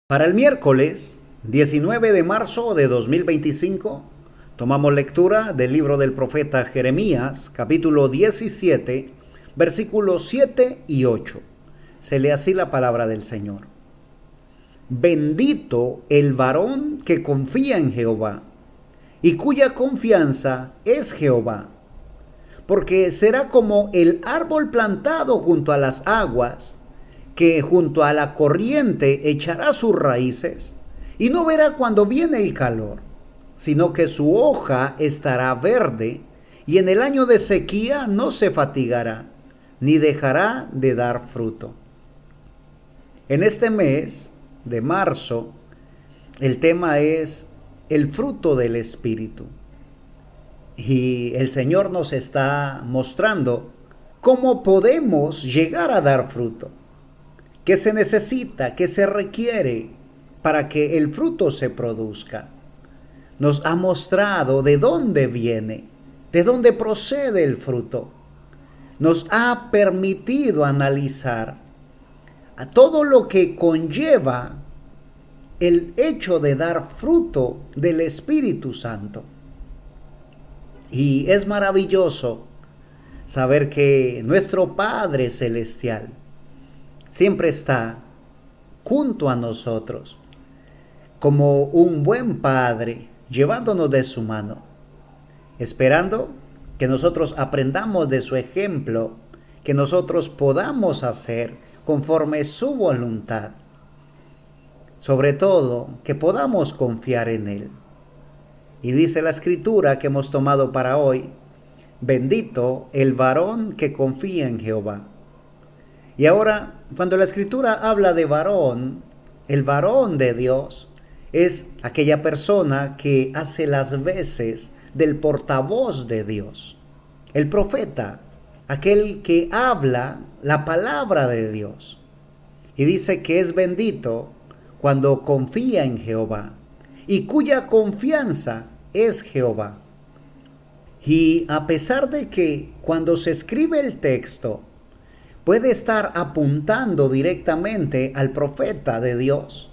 Para el miércoles 19 de marzo de 2025, tomamos lectura del libro del profeta Jeremías, capítulo 17, versículos 7 y 8. Se lee así la palabra del Señor. Bendito el varón que confía en Jehová y cuya confianza es Jehová, porque será como el árbol plantado junto a las aguas, que junto a la corriente echará sus raíces, y no verá cuando viene el calor, sino que su hoja estará verde, y en el año de sequía no se fatigará, ni dejará de dar fruto. En este mes de marzo, el tema es el fruto del Espíritu. Y el Señor nos está mostrando cómo podemos llegar a dar fruto. ¿Qué se necesita? ¿Qué se requiere para que el fruto se produzca? Nos ha mostrado de dónde viene, de dónde procede el fruto. Nos ha permitido analizar a todo lo que conlleva el hecho de dar fruto del Espíritu Santo. Y es maravilloso saber que nuestro Padre Celestial siempre está junto a nosotros, como un buen padre, llevándonos de su mano, esperando que nosotros aprendamos de su ejemplo, que nosotros podamos hacer conforme su voluntad. Sobre todo, que podamos confiar en Él. Y dice la escritura que hemos tomado para hoy, bendito el varón que confía en Jehová. Y ahora, cuando la escritura habla de varón, el varón de Dios es aquella persona que hace las veces del portavoz de Dios. El profeta, aquel que habla la palabra de Dios. Y dice que es bendito cuando confía en Jehová y cuya confianza es Jehová. Y a pesar de que cuando se escribe el texto, puede estar apuntando directamente al profeta de Dios,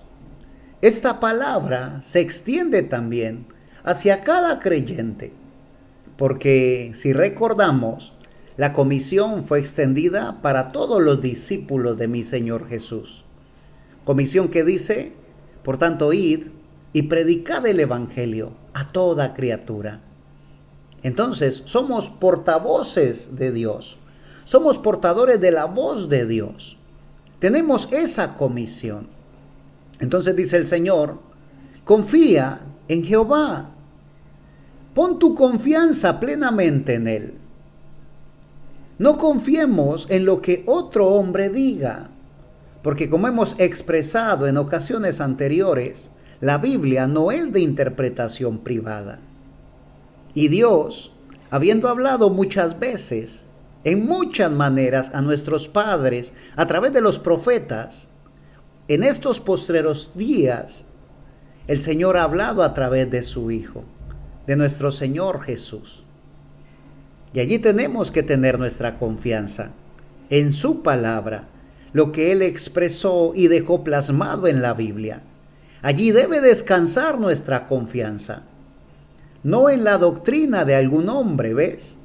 esta palabra se extiende también hacia cada creyente, porque si recordamos, la comisión fue extendida para todos los discípulos de mi Señor Jesús. Comisión que dice, por tanto, id y predicad el Evangelio a toda criatura. Entonces, somos portavoces de Dios. Somos portadores de la voz de Dios. Tenemos esa comisión. Entonces dice el Señor, confía en Jehová. Pon tu confianza plenamente en Él. No confiemos en lo que otro hombre diga, porque como hemos expresado en ocasiones anteriores, la Biblia no es de interpretación privada. Y Dios, habiendo hablado muchas veces, en muchas maneras a nuestros padres, a través de los profetas, en estos postreros días, el Señor ha hablado a través de su Hijo, de nuestro Señor Jesús. Y allí tenemos que tener nuestra confianza en su palabra, lo que Él expresó y dejó plasmado en la Biblia. Allí debe descansar nuestra confianza, no en la doctrina de algún hombre, ¿ves?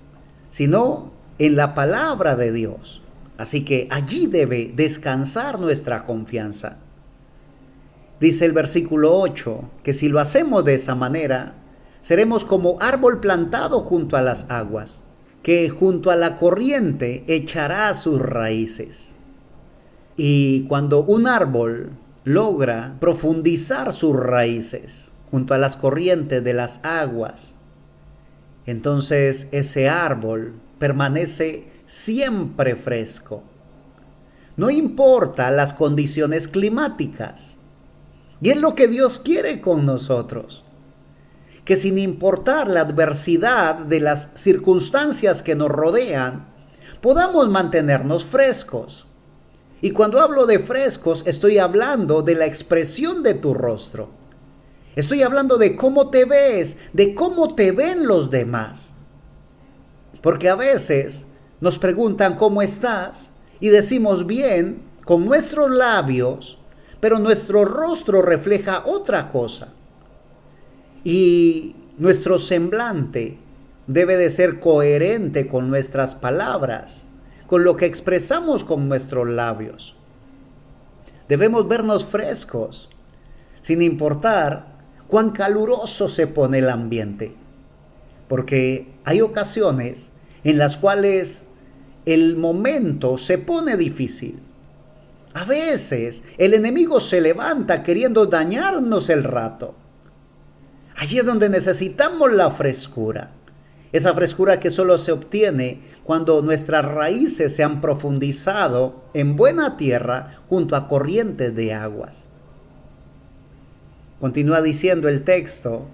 Sino en la palabra de Dios. Así que allí debe descansar nuestra confianza. Dice el versículo 8, que si lo hacemos de esa manera, seremos como árbol plantado junto a las aguas, que junto a la corriente echará sus raíces. Y cuando un árbol logra profundizar sus raíces junto a las corrientes de las aguas, entonces ese árbol permanece siempre fresco. No importa las condiciones climáticas. Y es lo que Dios quiere con nosotros. Que sin importar la adversidad de las circunstancias que nos rodean, podamos mantenernos frescos. Y cuando hablo de frescos, estoy hablando de la expresión de tu rostro. Estoy hablando de cómo te ves, de cómo te ven los demás. Porque a veces nos preguntan cómo estás y decimos bien con nuestros labios, pero nuestro rostro refleja otra cosa. Y nuestro semblante debe de ser coherente con nuestras palabras, con lo que expresamos con nuestros labios. Debemos vernos frescos, sin importar cuán caluroso se pone el ambiente, porque hay ocasiones en las cuales el momento se pone difícil. A veces el enemigo se levanta queriendo dañarnos el rato. Allí es donde necesitamos la frescura. Esa frescura que solo se obtiene cuando nuestras raíces se han profundizado en buena tierra junto a corrientes de aguas. Continúa diciendo el texto,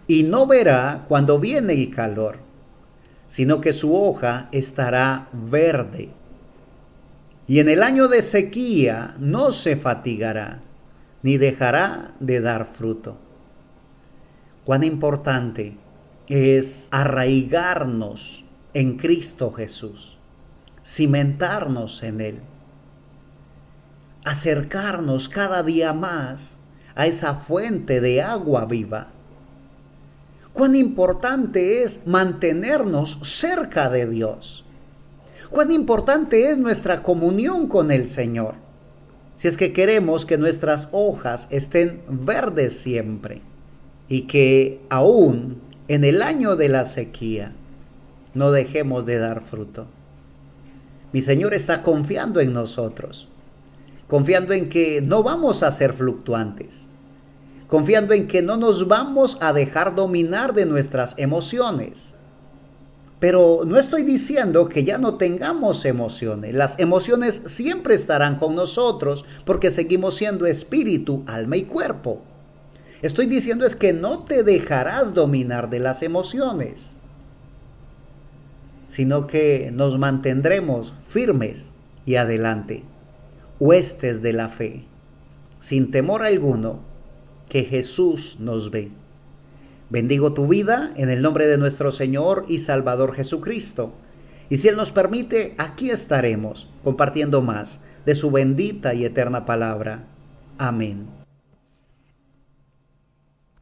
y no verá cuando viene el calor, sino que su hoja estará verde. Y en el año de sequía no se fatigará, ni dejará de dar fruto. Cuán importante es arraigarnos en Cristo Jesús, cimentarnos en Él, acercarnos cada día más a esa fuente de agua viva. Cuán importante es mantenernos cerca de Dios. Cuán importante es nuestra comunión con el Señor, si es que queremos que nuestras hojas estén verdes siempre y que aún en el año de la sequía no dejemos de dar fruto. Mi Señor está confiando en nosotros, confiando en que no vamos a ser fluctuantes, confiando en que no nos vamos a dejar dominar de nuestras emociones. Pero no estoy diciendo que ya no tengamos emociones. Las emociones siempre estarán con nosotros porque seguimos siendo espíritu, alma y cuerpo. Estoy diciendo es que no te dejarás dominar de las emociones, sino que nos mantendremos firmes y adelante, huestes de la fe, sin temor alguno, que Jesús nos ve. Bendigo tu vida en el nombre de nuestro Señor y Salvador Jesucristo. Y si Él nos permite, aquí estaremos compartiendo más de su bendita y eterna palabra. Amén.